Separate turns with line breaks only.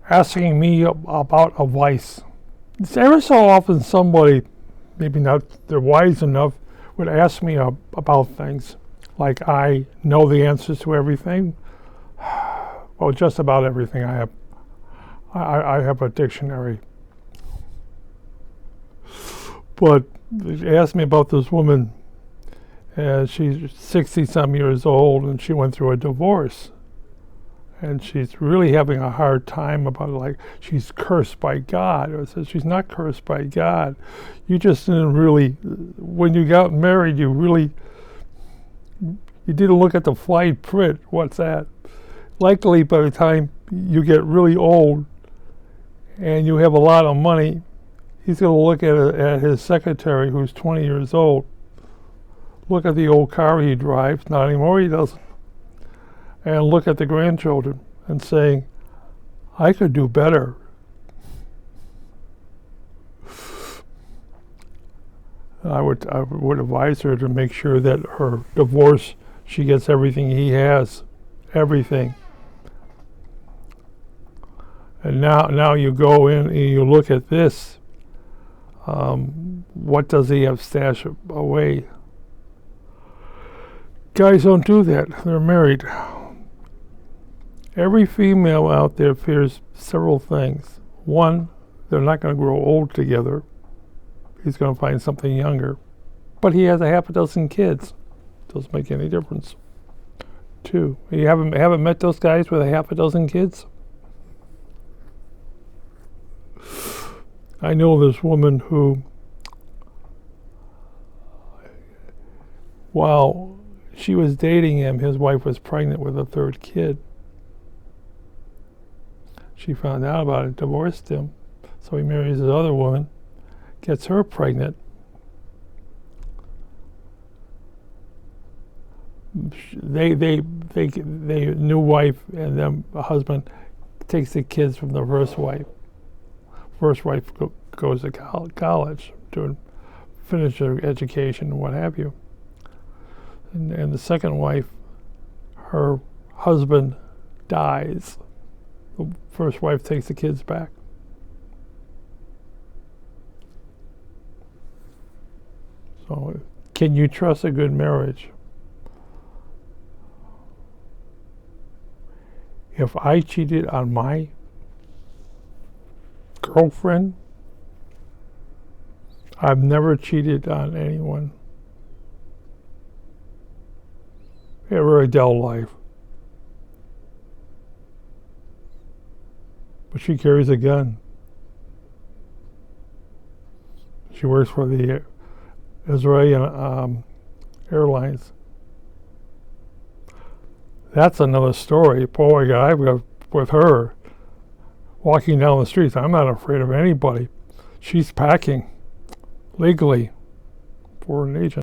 asking me about a vice. It's every so often somebody, maybe not they're wise enough, would ask me about things. Like I know the answers to everything. Well, just about everything. I have a dictionary. But they asked me about this woman. She's 60-some years old, and she went through a divorce. And she's really having a hard time about it, like she's cursed by God. I said, she's not cursed by God. You just didn't really, when you got married, you didn't look at the fine print. What's that? Likely by the time you get really old and you have a lot of money, he's going to look at his secretary who's 20 years old, look at the old car he drives, not anymore he doesn't, and look at the grandchildren and saying, I could do better. I would advise her to make sure that her divorce, she gets everything he has, everything. And now you go in and you look at this. What does he have stashed away? Guys don't do that. They're married. Every female out there fears several things. One, they're not going to grow old together. He's going to find something younger. But he has a half a dozen kids. Doesn't make any difference. Two, you haven't met those guys with a half a dozen kids? I know this woman who, while she was dating him, his wife was pregnant with a third kid. She found out about it, divorced him, so he marries this other woman, gets her pregnant. They new wife and then the husband takes the kids from the first wife. First wife goes to college to finish her education and what have you. And the second wife, her husband dies. The first wife takes the kids back. So, can you trust a good marriage? If I cheated on my girlfriend, I've never cheated on anyone. I had a very dull life. But she carries a gun. She works for the Israeli Airlines. That's another story. Boy, I got with her walking down the streets. I'm not afraid of anybody. She's packing legally for an agent.